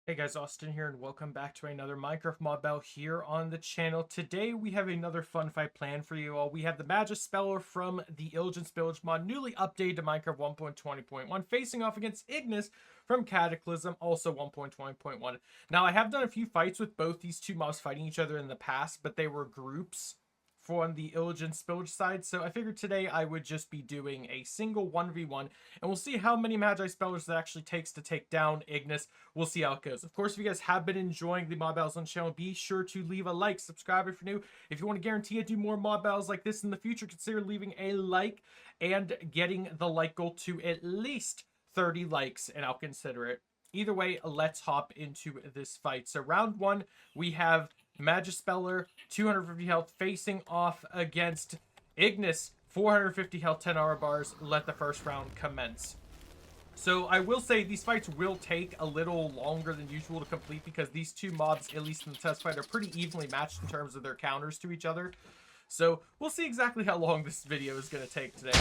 Hey guys, Austin here, and welcome back to another Minecraft mod battle here on the channel. Today we have another fun fight planned for you all. We have the Magispeller from the Illage and Portage Mod, newly updated to Minecraft 1.20.1, facing off against Ignis from Cataclysm, also 1.20.1. Now, I have done a few fights with both these two mobs fighting each other in the past, but they were groups on the Illage and Spillage side, so I figured today I would just be doing a single 1v1, and we'll see how many Magispellers it actually takes to take down Ignis. We'll see how it goes. Of course, if you guys have been enjoying the mod battles on the channel, be sure to leave a like, subscribe if you're new. If you want to guarantee I do more mod battles like this in the future, consider leaving a like and getting the like goal to at least 30 likes, and I'll consider it. Either way, let's hop into this fight. So round one, we have Magispeller, 250 health, facing off against Ignis, 450 health, 10 aura bars. Let the first round commence. So I will say these fights will take a little longer than usual to complete because these two mobs, at least in the test fight, are pretty evenly matched in terms of their counters to each other. So we'll see exactly how long this video is going to take today.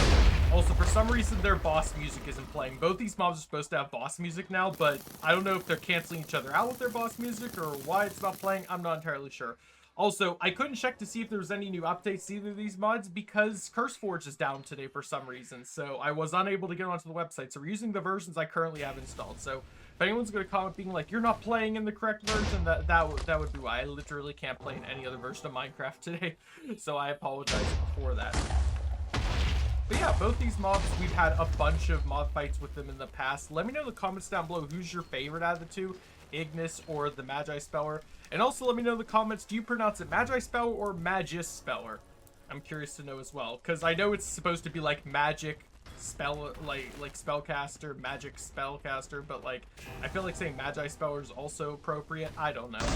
Also, for some reason, their boss music isn't playing. Both these mobs are supposed to have boss music now, but I don't know if they're canceling each other out with their boss music or why it's not playing. I'm not entirely sure. Also, I couldn't check to see if there was any new updates to either of these mods because CurseForge is down today for some reason. So I was unable to get onto the website. So we're using the versions I currently have installed. So if anyone's going to comment being like, you're not playing in the correct version, that would be why. I literally can't play in any other version of Minecraft today. So I apologize for that. But yeah, both these mobs, we've had a bunch of mob fights with them in the past. Let me know in the comments down below who's your favorite out of the two, Ignis or the Magispeller. And also let me know in the comments, do you pronounce it Magispeller or Magispeller? I'm curious to know as well, because I know it's supposed to be like magic spell, like spellcaster, magic spellcaster, but like I feel like saying Magispeller is also appropriate. I don't know.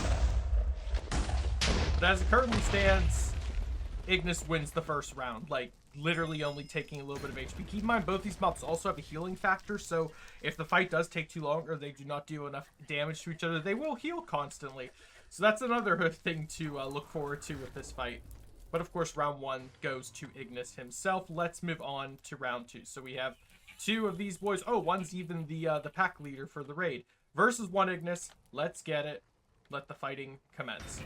But as it currently stands, Ignis wins the first round, like literally only taking a little bit of HP. Keep in mind, both these mobs also have a healing factor, so if the fight does take too long or they do not do enough damage to each other, they will heal constantly. So that's another thing to look forward to with this fight. But of course, round one goes to Ignis himself. Let's move on to round two. So we have two of these boys. Oh, one's even the pack leader for the raid. Versus one Ignis. Let's get it. Let the fighting commence.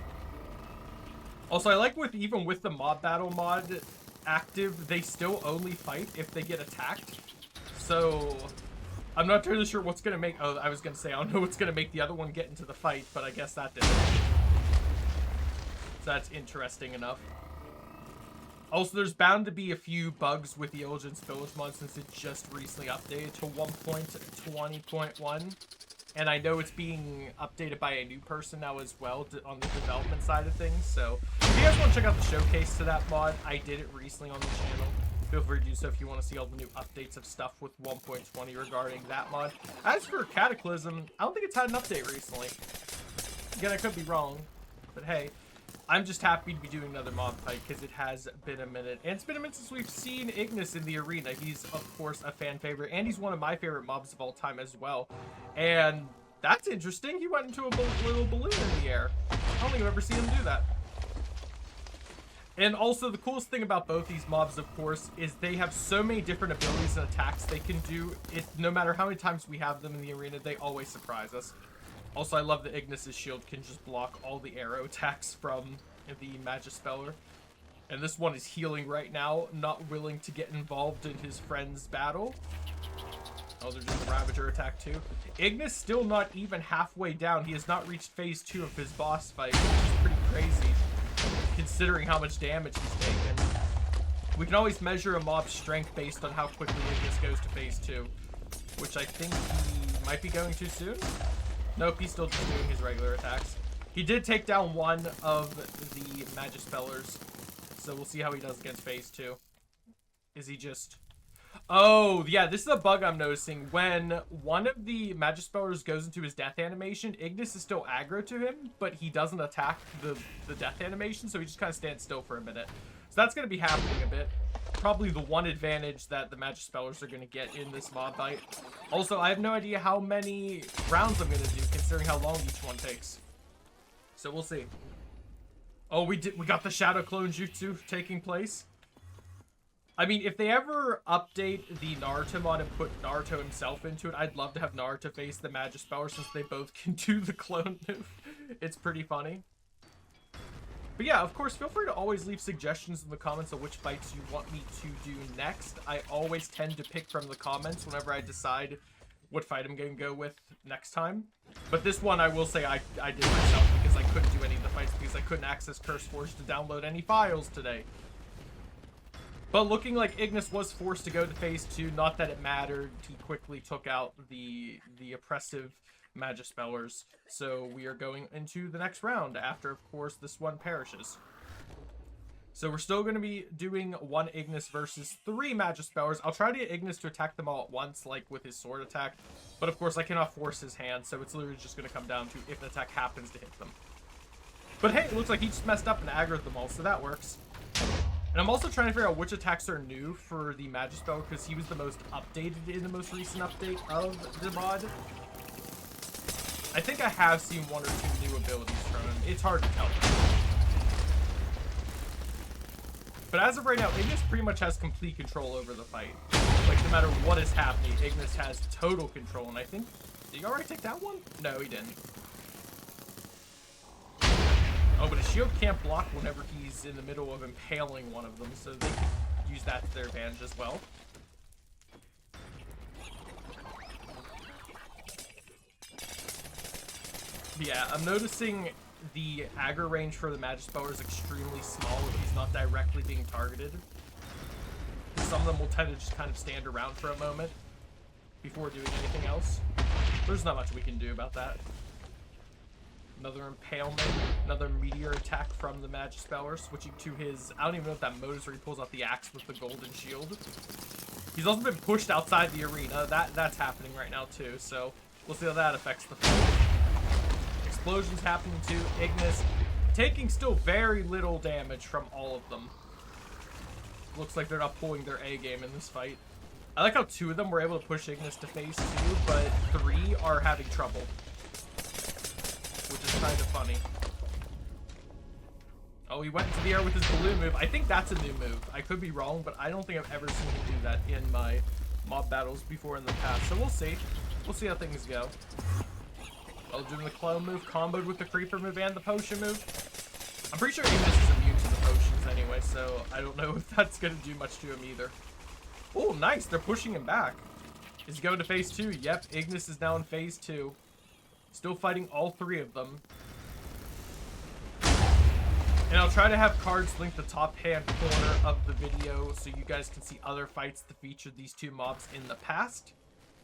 Also, I like even with the mob battle mod active, they still only fight if they get attacked. So I'm not entirely sure what's gonna make. Oh, I was gonna say I don't know what's gonna make the other one get into the fight, but I guess that didn't. So that's interesting enough. Also, there's bound to be a few bugs with the Illage and Portage Mod since it just recently updated to 1.20.1. And I know it's being updated by a new person now as well on the development side of things. So if you guys want to check out the showcase to that mod, I did it recently on the channel. Feel free to do so if you want to see all the new updates of stuff with 1.20 regarding that mod. As for Cataclysm, I don't think it's had an update recently. Again, I could be wrong, but hey, I'm just happy to be doing another mob fight because it has been a minute. And it's been a minute since we've seen Ignis in the arena. He's, of course, a fan favorite, and he's one of my favorite mobs of all time as well. And that's interesting. He went into a little balloon in the air. I don't think I've ever seen him do that. And also, the coolest thing about both these mobs, of course, is they have so many different abilities and attacks they can do. No matter how many times we have them in the arena, they always surprise us. Also, I love that Ignis' shield can just block all the arrow attacks from the Magispeller. And this one is healing right now, not willing to get involved in his friend's battle. Oh, they're doing the Ravager attack too. Ignis still not even halfway down. He has not reached phase 2 of his boss fight, which is pretty crazy, considering how much damage he's taken. We can always measure a mob's strength based on how quickly Ignis goes to phase 2, which I think he might be going too soon. Nope, he's still just doing his regular attacks. He did take down one of the Magispellers, so we'll see how he does against phase 2. Is he just... Oh, yeah, this is a bug I'm noticing. When one of the Magispellers goes into his death animation, Ignis is still aggro to him, but he doesn't attack the death animation, so he just kind of stands still for a minute. So that's going to be happening a bit. Probably the one advantage that the Magispellers are going to get in this mob fight. Also, I have no idea how many rounds I'm going to do, considering how long each one takes. So we'll see. Oh, we got the Shadow Clone Jutsu taking place. I mean, if they ever update the Naruto mod and put Naruto himself into it, I'd love to have Naruto face the Magispeller since they both can do the clone move. It's pretty funny. But yeah, of course, feel free to always leave suggestions in the comments of which fights you want me to do next. I always tend to pick from the comments whenever I decide what fight I'm going to go with next time. But this one, I will say I did myself because I couldn't do any of the fights because I couldn't access CurseForge to download any files today. But looking like Ignis was forced to go to phase 2, not that it mattered. He quickly took out the oppressive Magispellers. So we are going into the next round after, of course, this one perishes. So we're still going to be doing 1 Ignis versus 3 Magispellers. I'll try to get Ignis to attack them all at once, like with his sword attack. But of course, I cannot force his hand, so it's literally just going to come down to if an attack happens to hit them. But hey, it looks like he just messed up and aggroed them all, so that works. And I'm also trying to figure out which attacks are new for the Magispeller, because he was the most updated in the most recent update of the mod. I think I have seen 1 or 2 new abilities from him. It's hard to tell. But as of right now, Ignis pretty much has complete control over the fight. Like, no matter what is happening, Ignis has total control. And I think... Did he already take that one? No, he didn't. Oh, but his shield can't block whenever he's in the middle of impaling one of them, so they can use that to their advantage as well. But yeah, I'm noticing the aggro range for the Magispeller is extremely small if he's not directly being targeted. Some of them will tend to just kind of stand around for a moment before doing anything else. There's not much we can do about that. Another impalement, another meteor attack from the Magispeller, switching to his, I don't even know if that mode is where he pulls out the axe with the golden shield. He's also been pushed outside the arena. That's happening right now too, so we'll see how that affects the fight. Explosions happening too. Ignis taking still very little damage from all of them. Looks like they're not pulling their A game in this fight. I like how 2 of them were able to push Ignis to phase 2, but 3 are having trouble. Which is kind of funny. Oh, he went into the air with his balloon move. I think that's a new move. I could be wrong, but I don't think I've ever seen him do that in my mob battles before in the past. So we'll see. We'll see how things go. Oh, doing the clone move, comboed with the creeper move and the potion move. I'm pretty sure Ignis is immune to the potions anyway, so I don't know if that's going to do much to him either. Oh, nice. They're pushing him back. Is he going to phase 2? Yep, Ignis is now in phase 2. Still fighting all 3 of them. And I'll try to have cards linked the top hand corner of the video so you guys can see other fights that featured these 2 mobs in the past.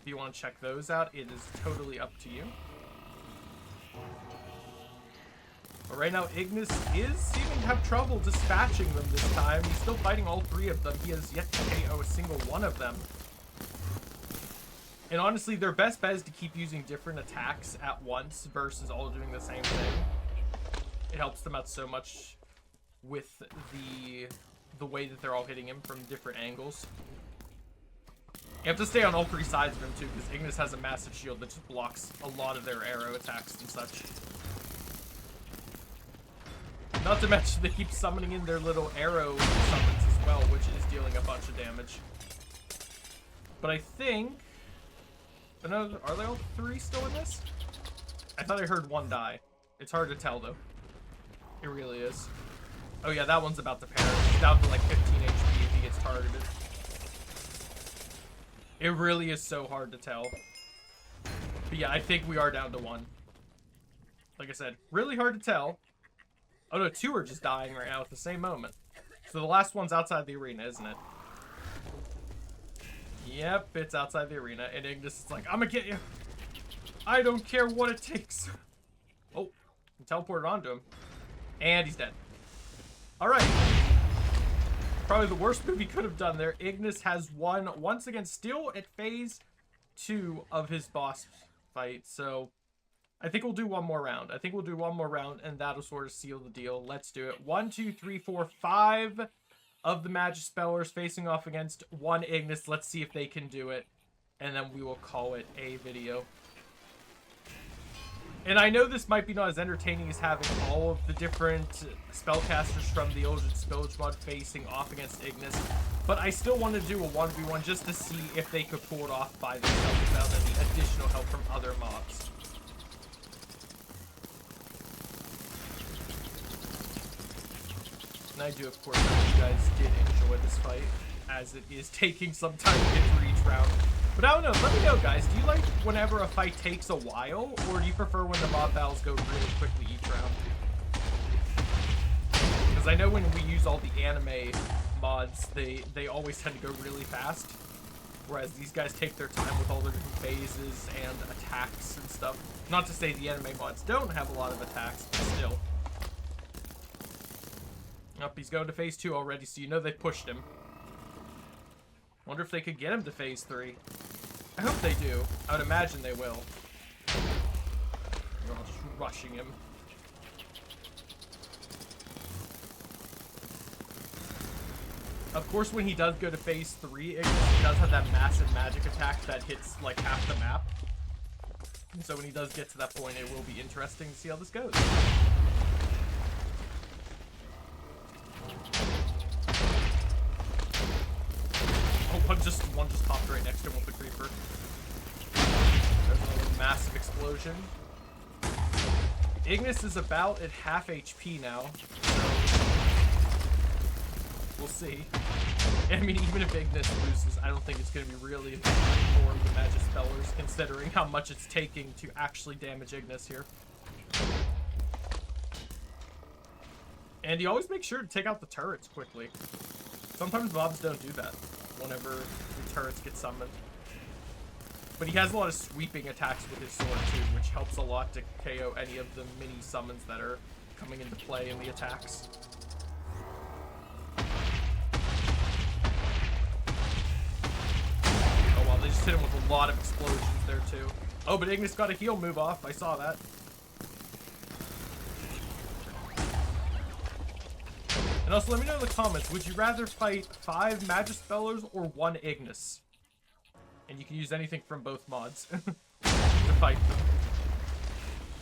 If you want to check those out, it is totally up to you. But right now, Ignis is seeming to have trouble dispatching them this time. He's still fighting all 3 of them. He has yet to KO a single one of them. And honestly, their best bet is to keep using different attacks at once versus all doing the same thing. It helps them out so much with the way that they're all hitting him from different angles. You have to stay on all 3 sides of him too, because Ignis has a massive shield that just blocks a lot of their arrow attacks and such. Not to mention they keep summoning in their little arrow summons as well, which is dealing a bunch of damage. But I think... Are they all 3 still in this? I thought I heard 1 die. It's hard to tell though. It really is. Oh yeah, that one's about to perish. He's down to like 15 HP if he gets targeted. It really is so hard to tell. But yeah, I think we are down to 1. Like I said, really hard to tell. Oh no, 2 are just dying right now at the same moment. So the last one's outside the arena, isn't it? Yep, it's outside the arena, and Ignis is like, I'm gonna get you. I don't care what it takes. Oh, teleported onto him. And he's dead. Alright. Probably the worst move he could have done there. Ignis has won once again, still at phase 2 of his boss fight. So I think we'll do 1 more round. I think we'll do 1 more round, and that'll sort of seal the deal. Let's do it. 1, 2, 3, 4, 5 of the Magispellers facing off against 1 Ignis. Let's see if they can do it, and then we will call it a video. And I know this might be not as entertaining as having all of the different spellcasters from the Illage and Portage Mod facing off against Ignis, But I still want to do a 1v1 just to see if they could pull it off by themselves without any additional help from other mobs. And I do, of course, hope you guys did enjoy this fight, as it is taking some time to get through each round. But I don't know, let me know, guys, do you like whenever a fight takes a while, or do you prefer when the mob battles go really quickly each round? Because I know when we use all the anime mods, they always tend to go really fast, whereas these guys take their time with all their different phases and attacks and stuff. Not to say the anime mods don't have a lot of attacks, but still. Up, he's going to phase 2 already, so you know they pushed him. Wonder if they could get him to phase 3. I hope they do. I would imagine they will. They're all just rushing him. Of course, when he does go to phase 3, Ignis does have that massive magic attack that hits like half the map. And so when he does get to that point, it will be interesting to see how this goes. One just popped right next to him with the creeper. There's another massive explosion. Ignis is about at half HP now. We'll see. I mean, even if Ignis loses, I don't think it's going to be really important for the Magispellers, considering how much it's taking to actually damage Ignis here. And you always make sure to take out the turrets quickly. Sometimes mobs don't do that whenever the turrets get summoned. But he has a lot of sweeping attacks with his sword too, which helps a lot to KO any of the mini summons that are coming into play in the attacks. Oh wow, they just hit him with a lot of explosions there too. Oh, but Ignis got a heal move off. I saw that. And also, let me know in the comments, would you rather fight 5 Magispellers or 1 Ignis? And you can use anything from both mods to fight them.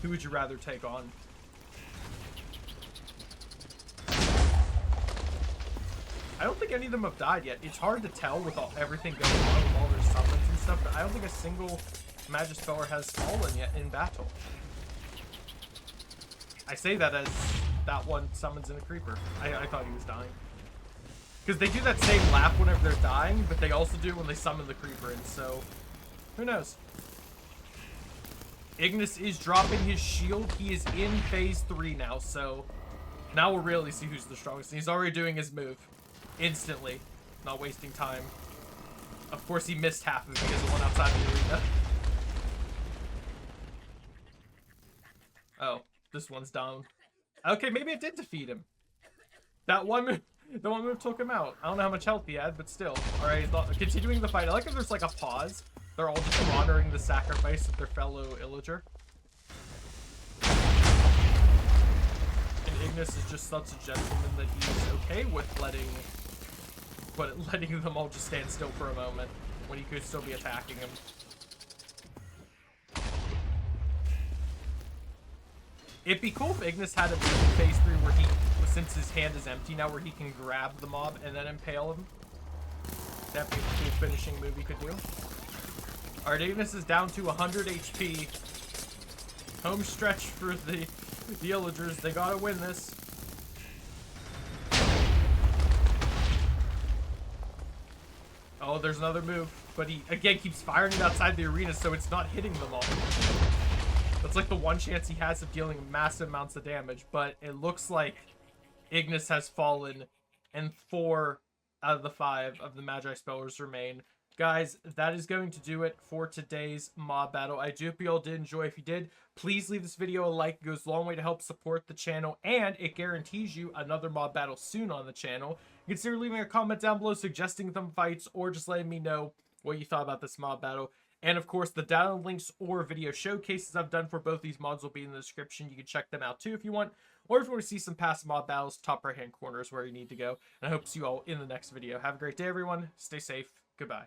Who would you rather take on? I don't think any of them have died yet. It's hard to tell with everything going on with all their summons and stuff, but I don't think a single Magispeller has fallen yet in battle. I say that as that one summons in a creeper. I thought he was dying. Because they do that same lap whenever they're dying, but they also do it when they summon the creeper in, so who knows? Ignis is dropping his shield. He is in phase 3 now, so now we'll really see who's the strongest. He's already doing his move instantly, not wasting time. Of course, he missed half of it because of one outside the arena. Oh, this one's down. Okay, maybe it did defeat him. That one move took him out. I don't know how much health he had, but still. Alright, continuing the fight. I like if there's like a pause. They're all just honoring the sacrifice of their fellow Illager. And Ignis is just such a gentleman that he's okay with letting them all just stand still for a moment when he could still be attacking him. It'd be cool if Ignis had a move in phase 3 where he, since his hand is empty now, where he can grab the mob and then impale him. That'd be a cool finishing move he could do. Alright, Ignis is down to 100 HP. Home stretch for the Illagers. They gotta win this. Oh, there's another move. But he, again, keeps firing it outside the arena, so it's not hitting them all. That's like the one chance he has of dealing massive amounts of damage, but it looks like Ignis has fallen, and 4 out of the 5 of the Magispellers remain. Guys, that is going to do it for today's mob battle. I do hope you all did enjoy. If you did, please leave this video a like. It goes a long way to help support the channel, and it guarantees you another mob battle soon on the channel. Consider leaving a comment down below suggesting some fights, or just letting me know what you thought about this mob battle. And of course, the download links or video showcases I've done for both these mods will be in the description. You can check them out too if you want. Or if you want to see some past mod battles, top right hand corner is where you need to go. And I hope to see you all in the next video. Have a great day, everyone. Stay safe. Goodbye.